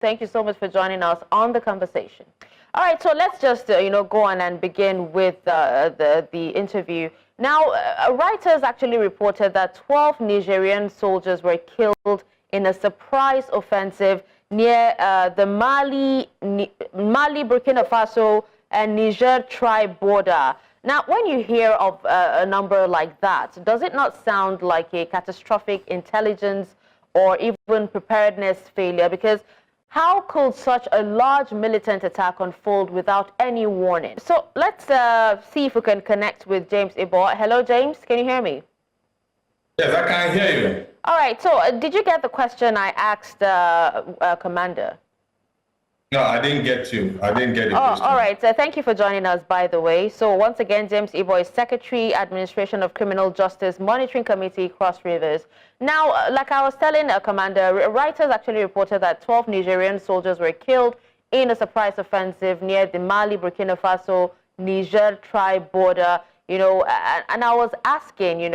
Thank you so much for joining us on the conversation. All right, so let's just go on and begin with the interview. Now, Reuters actually reported that 12 Nigerian soldiers were killed in a surprise offensive near the Mali, Burkina Faso, and Niger tribe border. Now, when you hear of a number like that, does it not sound like a catastrophic intelligence or even preparedness failure? Because how could such a large militant attack unfold without any warning? So let's see if we can connect with James Ibor. Hello, James. Can you hear me? Yes, I can hear you. All right. So did you get the question I asked Commander? No, I didn't get you. I didn't get the question. All right. Thank you for joining us, by the way. So once again, James Ibor is Secretary, Administration of Criminal Justice Monitoring Committee, Cross Rivers. Now, like I was telling Commander, Reuters actually reported that 12 Nigerian soldiers were killed in a surprise offensive near the Mali, Burkina Faso, Niger tribe border. And I was asking,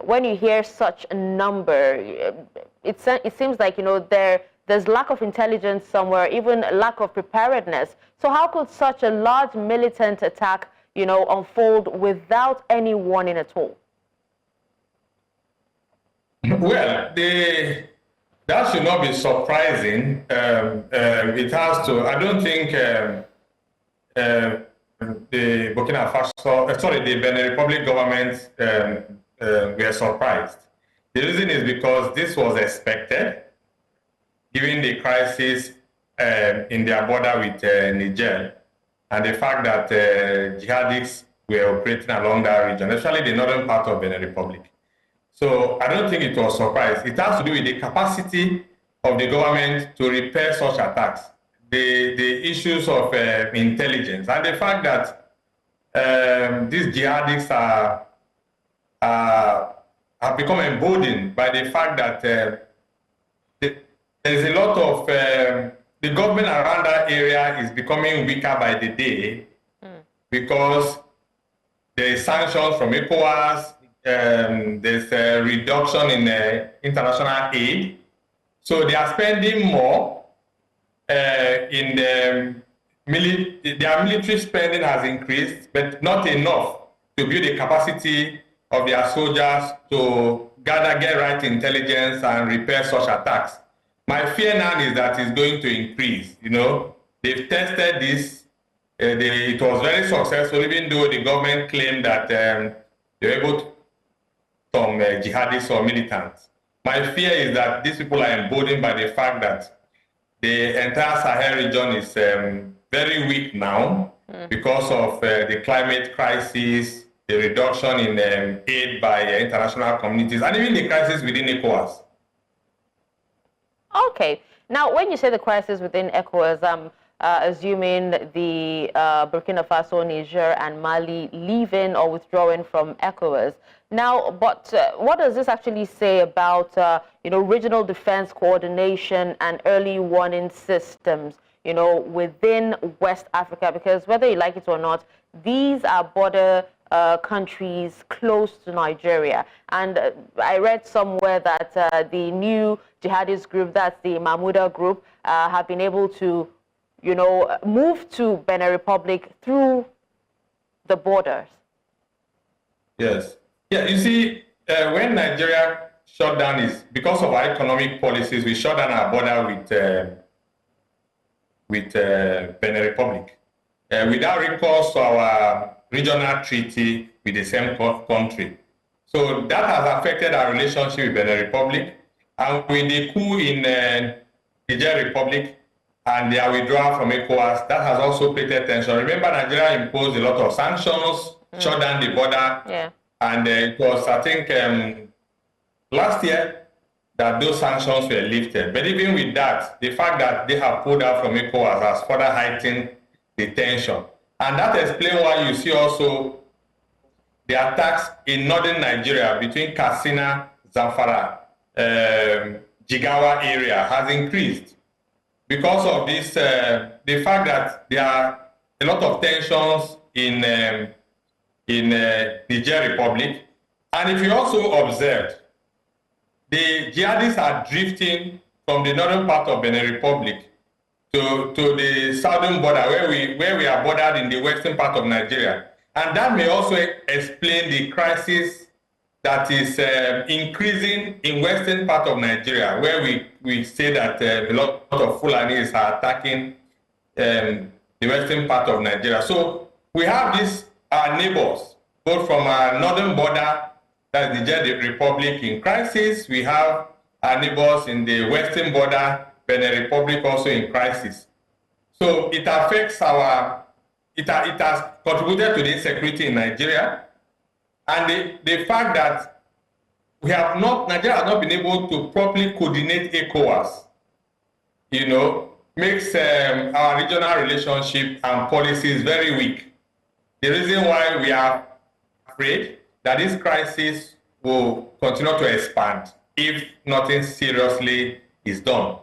when you hear such a number, it seems like, there's lack of intelligence somewhere, even lack of preparedness. So how could such a large militant attack, unfold without any warning at all? Well, that should not be surprising. It has to. I don't think the Burkina Faso, the Benin Republic government were surprised. The reason is because this was expected, given the crisis in their border with Niger, and the fact that jihadists were operating along that region, especially the northern part of Benin Republic. So I don't think it was a surprise. It has to do with the capacity of the government to repair such attacks, the issues of intelligence, and the fact that these jihadists have become emboldened by the fact that there's a lot of, the government around that area is becoming weaker by the day because there is sanctions from ECOWAS, there's a reduction in international aid. So they are spending more in their military spending has increased, but not enough to build the capacity of their soldiers to get right intelligence and repair such attacks. My fear now is that it's going to increase. They've tested this. It was very successful, even though the government claimed that they were able to some jihadists or militants. My fear is that these people are emboldened by the fact that the entire Sahel region is very weak now because of the climate crisis, the reduction in aid by international communities, and even the crisis within ECOWAS. Okay. Now, when you say the crisis within ECOWAS, I'm assuming the Burkina Faso, Niger, and Mali leaving or withdrawing from ECOWAS. Now, but what does this actually say about, regional defense coordination and early warning systems, within West Africa? Because whether you like it or not, these are border countries close to Nigeria. And I read somewhere that the new jihadist group, that's the Mahmouda group, have been able to, move to Benin Republic through the borders. Yes. Yeah, you see, when Nigeria shut down because of our economic policies, we shut down our border with Benin Republic. Without recourse to our regional treaty with the same country. So that has affected our relationship with Benin Republic. And with the coup in Niger Republic and their withdrawal from ECOWAS, that has also created tension. Remember, Nigeria imposed a lot of sanctions, shut down the border. Yeah. And it was, I think, last year that those sanctions were lifted. But even with that, the fact that they have pulled out from ECOWAS has further heightened the tension. And that explains why you see also the attacks in northern Nigeria between Katsina, Zamfara, Jigawa area has increased because of this, the fact that there are a lot of tensions in Niger Republic. And if you also observed, the jihadists are drifting from the northern part of Benin Republic to the southern border where we are bordered in the western part of Nigeria. And that may also explain the crisis that is increasing in western part of Nigeria, where we say that a lot of Fulanis are attacking the western part of Nigeria. So we have these neighbors, both from our northern border, that's the Niger Republic in crisis. We have our neighbors in the western border, Benin Republic also in crisis. So it affects it has contributed to the insecurity in Nigeria. And the fact that Nigeria has not been able to properly coordinate ECOWAS, makes our regional relationship and policies very weak. The reason why we are afraid that this crisis will continue to expand if nothing seriously is done.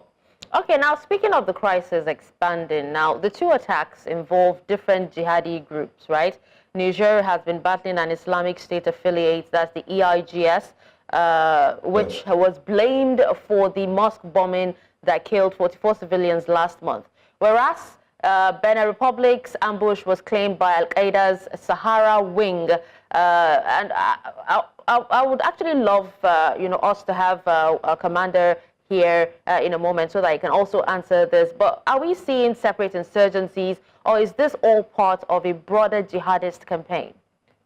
Okay, now speaking of the crisis expanding, now the two attacks involve different jihadi groups, right? Niger has been battling an Islamic State affiliate, that's the EIGS, which was blamed for the mosque bombing that killed 44 civilians last month. Whereas Benin Republic's ambush was claimed by Al-Qaeda's Sahara wing. And I would actually love, us to have a commander here in a moment so that I can also answer this. But are we seeing separate insurgencies, or is this all part of a broader jihadist campaign?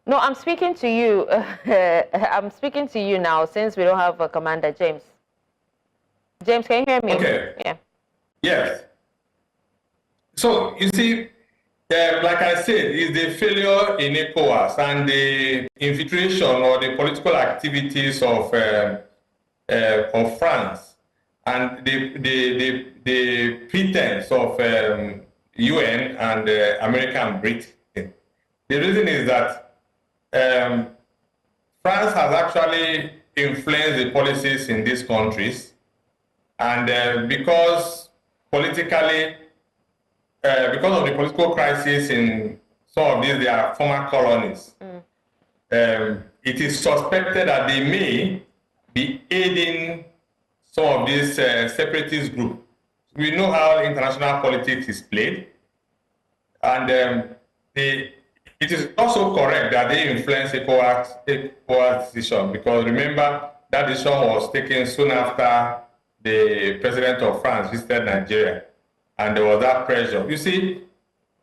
No, I'm speaking to you. I'm speaking to you now, since we don't have a commander, James. James, can you hear me? Okay. Yeah. Yes. So, you see, like I said, it's the failure in ECOWAS and the infiltration or the political activities of France and the pretense of UN and America and Britain. The reason is that France has actually influenced the policies in these countries, and because politically, because of the political crisis in some of these, they are former colonies, it is suspected that they may be aiding some of these separatist groups. We know how international politics is played, and it is also correct that they influence ECOWAS decision, because remember that decision was taken soon after the president of France visited Nigeria, and there was that pressure. You see,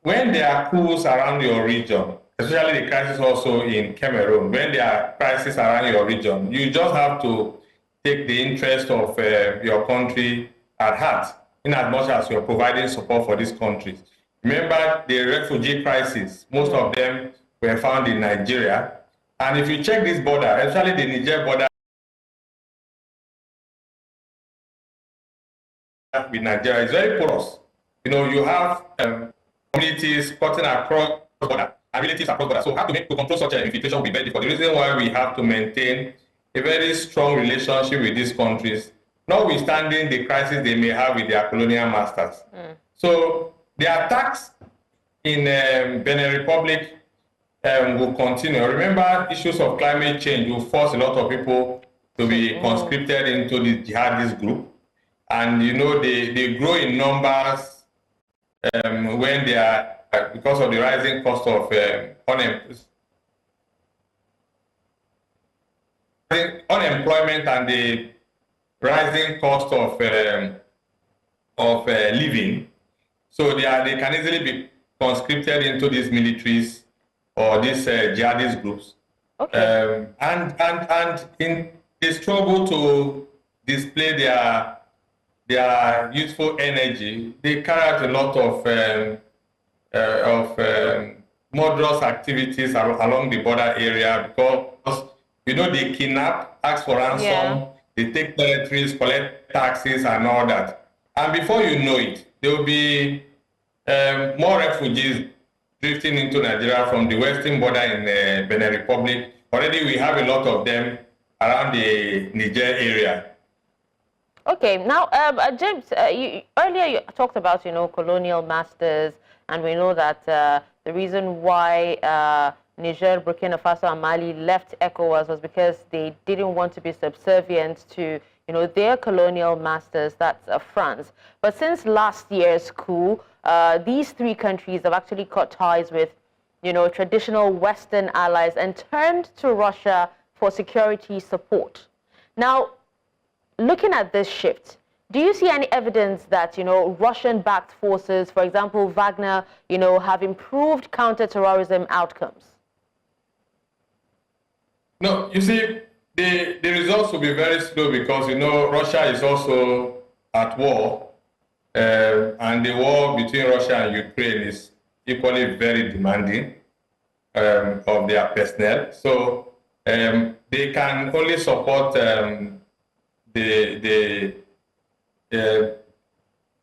when there are coups around your region, especially the crisis also in Cameroon, when there are crises around your region, you just have to take the interest of your country at heart, in as much as you're providing support for these countries. Remember the refugee crisis, most of them were found in Nigeria. And if you check this border, especially the Niger border with Nigeria, it's very porous. You have communities cutting across the border and relatives across the border. So how to control such an infiltration will be very difficult. The reason why we have to maintain a very strong relationship with these countries, notwithstanding the crisis they may have with their colonial masters. So the attacks in Benin Republic will continue. Remember, issues of climate change will force a lot of people to be conscripted into the jihadist group. And they grow in numbers when they are, because of the rising cost of unemployment and the rising cost of living. So they can easily be conscripted into these militaries or these jihadist groups. Okay. And in the struggle to display their youthful energy, they carry out a lot of murderous activities along the border area, because they kidnap, ask for ransom, they take territories, collect taxes and all that. And before you know it, there will be more refugees drifting into Nigeria from the western border in Benin Republic. Already we have a lot of them around the Niger area. Okay, now, James, earlier you talked about, colonial masters, and we know that the reason why Niger, Burkina Faso, and Mali left ECOWAS was because they didn't want to be subservient to, their colonial masters, that's France. But since last year's coup, these three countries have actually cut ties with, traditional Western allies and turned to Russia for security support. Now, looking at this shift, do you see any evidence that, Russian-backed forces, for example, Wagner, have improved counter-terrorism outcomes? No, you see, the results will be very slow because, Russia is also at war, and the war between Russia and Ukraine is equally very demanding of their personnel. So they can only support these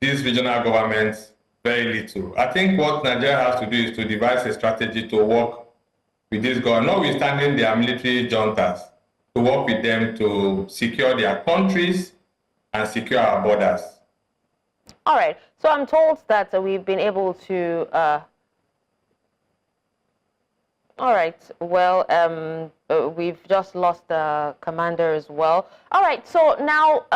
regional governments very little. I think what Nigeria has to do is to devise a strategy to work with these governments, notwithstanding their military juntas, to work with them to secure their countries and secure our borders. All right. So I'm told that we've been able to... All right. Well, we've just lost the commander as well. All right. So now,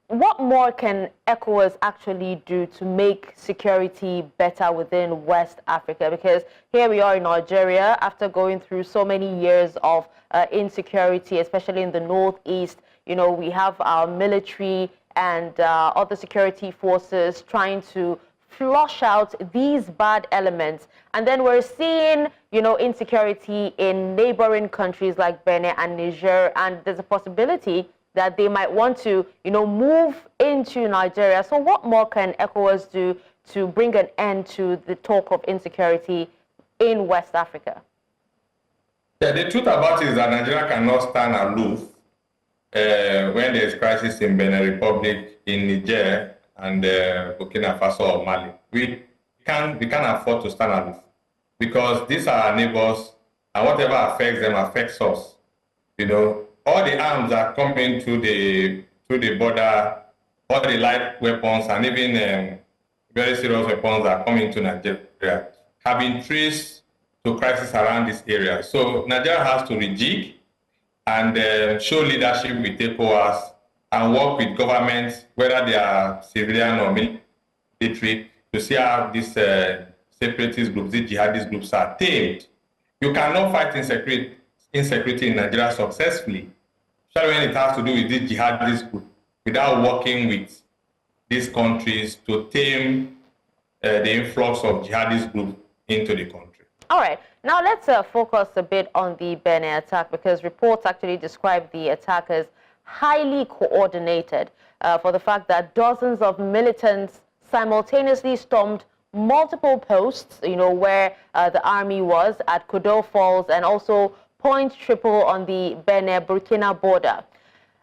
what more can ECOWAS actually do to make security better within West Africa? Because here we are in Nigeria, after going through so many years of insecurity, especially in the northeast. We have our military and other security forces trying to flush out these bad elements. And then we're seeing, insecurity in neighboring countries like Benin and Niger, and there's a possibility that they might want to, move into Nigeria. So what more can ECOWAS do to bring an end to the talk of insecurity in West Africa? Yeah, the truth about it is that Nigeria cannot stand aloof when there is crisis in Benin Republic, in Niger, and Burkina Faso or Mali. We can't afford to stand aloof because these are our neighbors, and whatever affects them affects us. All the arms are coming through the border, all the light weapons and even very serious weapons are coming to Nigeria, have been traced to crisis around this area. So Nigeria has to rejig and show leadership with ECOWAS and work with governments, whether they are civilian or military, to see how these separatist groups, these jihadist groups are tamed. You cannot fight insecurity in Nigeria successfully, especially when it has to do with this jihadist group, without working with these countries to tame the influx of jihadist groups into the country. All right. Now let's focus a bit on the Benin attack, because reports actually describe the attack as highly coordinated for the fact that dozens of militants simultaneously stormed multiple posts, where the army was at Kodo Falls and also Point Triple on the Benin-Burkina border.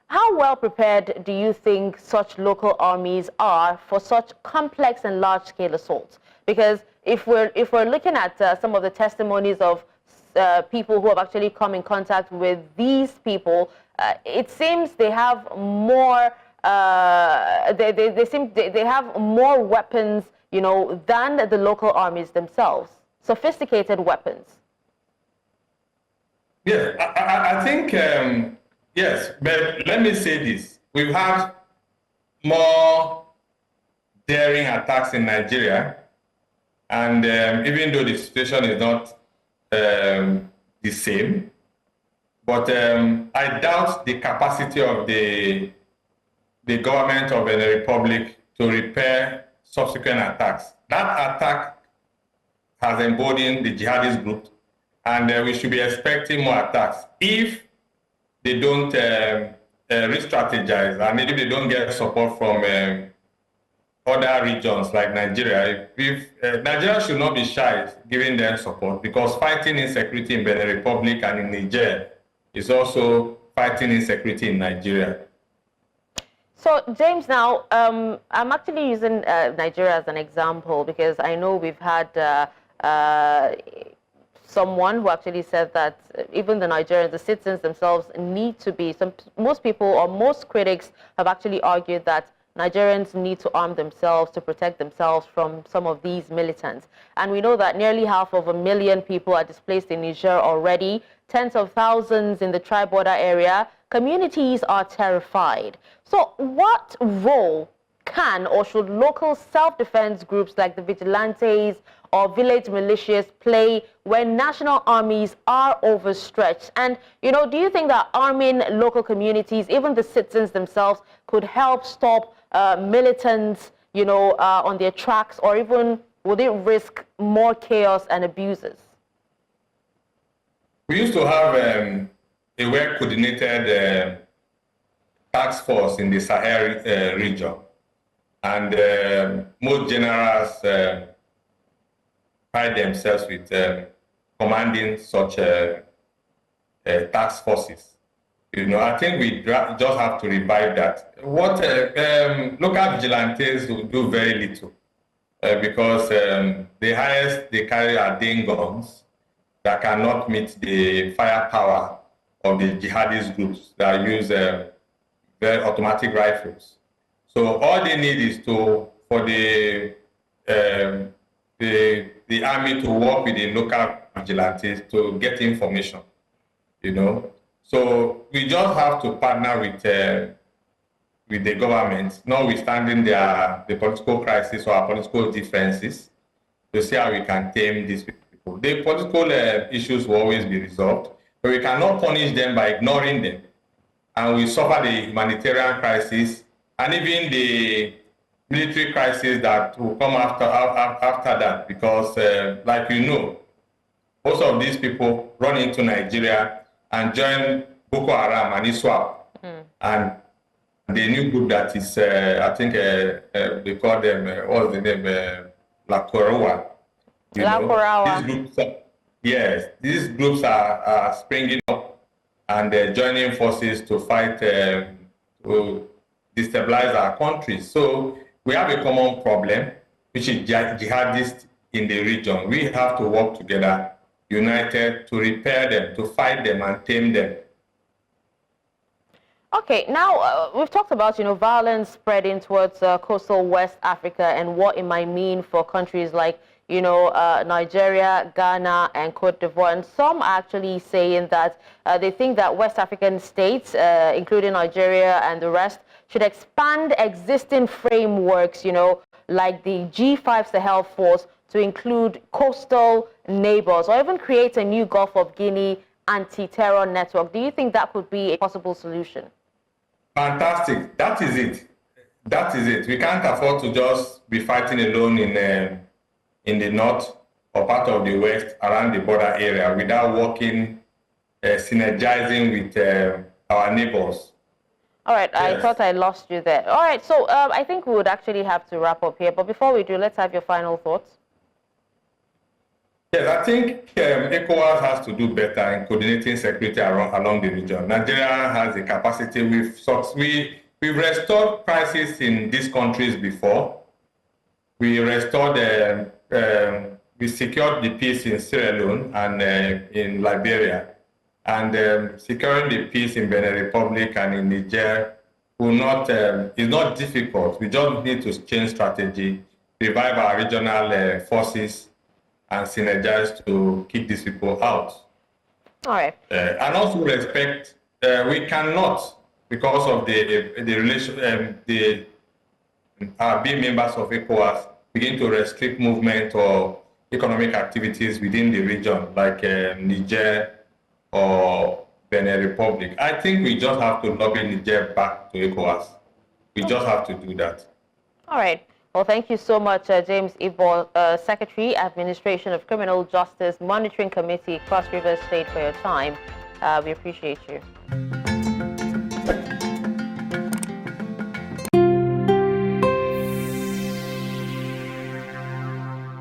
How well prepared do you think such local armies are for such complex and large-scale assaults? Because if we're looking at some of the testimonies of people who have actually come in contact with these people, it seems they have more. They have more weapons, than the local armies themselves. Sophisticated weapons. Yes, I think, yes, but let me say this. We've had more daring attacks in Nigeria, and even though the situation is not the same, but I doubt the capacity of the government of the Republic to repair subsequent attacks. That attack has emboldened the jihadist group, and we should be expecting more attacks if they don't re-strategize and if they don't get support from other regions like Nigeria. Nigeria should not be shy giving them support, because fighting insecurity in Benin Republic and in Niger is also fighting insecurity in Nigeria. So, James, now, I'm actually using Nigeria as an example because I know we've had someone who actually said that even the Nigerians, the citizens themselves, need to be, most people or most critics have actually argued that Nigerians need to arm themselves to protect themselves from some of these militants. And we know that nearly 500,000 people are displaced in Niger already. tens of thousands in the tri-border area, communities are terrified. So what role can or should local self-defense groups like the vigilantes or village militias play when national armies are overstretched? And, do you think that arming local communities, even the citizens themselves, could help stop militants, on their tracks, or even would it risk more chaos and abuses? We used to have a well-coordinated task force in the Sahel region, and most generals pride themselves with commanding such task forces. I think we just have to revive that. What local vigilantes will do very little because the highest they carry are Dane guns that cannot meet the firepower of the jihadist groups that use very automatic rifles. So all they need is for the army to work with the local vigilantes to get information, So we just have to partner with the government, notwithstanding the political crisis or our political differences, to see how we can tame these people. The political issues will always be resolved, but we cannot punish them by ignoring them. And we suffer the humanitarian crisis and even the military crisis that will come after that, because like most of these people run into Nigeria and join Boko Haram and ISWAP. And the new group that is, I think they call them, what's the name, La Korowa. These groups are springing up and joining forces to fight, to destabilize our country. So we have a common problem, which is jihadists in the region. We have to work together, united, to repair them, to fight them and tame them. Okay, now we've talked about, violence spreading towards coastal West Africa and what it might mean for countries like, Nigeria, Ghana, and Cote d'Ivoire. And some are actually saying that they think that West African states, including Nigeria and the rest, should expand existing frameworks, like the G5 Sahel Force to include coastal neighbors, or even create a new Gulf of Guinea anti-terror network. Do you think that could be a possible solution? Fantastic. That is it. That is it. We can't afford to just be fighting alone in the north or part of the west around the border area without working, synergizing with our neighbors. All right, yes. I thought I lost you there. All right, so I think we would actually have to wrap up here. But before we do, let's have your final thoughts. Yes, I think ECOWAS has to do better in coordinating security along the region. Nigeria has the capacity. We've restored crises in these countries before. We restored, we secured the peace in Sierra Leone and in Liberia. And securing the peace in Benin Republic and in Niger is not difficult. We just need to change strategy, revive our regional forces, and synergize to keep these people out. All right. And also respect. We cannot, because of the relation, being members of ECOWAS, begin to restrict movement or economic activities within the region, like Niger or Benin Republic. I think we just have to lobby Niger back to ECOWAS. We just have to do that. All right. Well, thank you so much, James Ibor, Secretary, Administration of Criminal Justice Monitoring Committee, Cross River State, for your time. We appreciate you.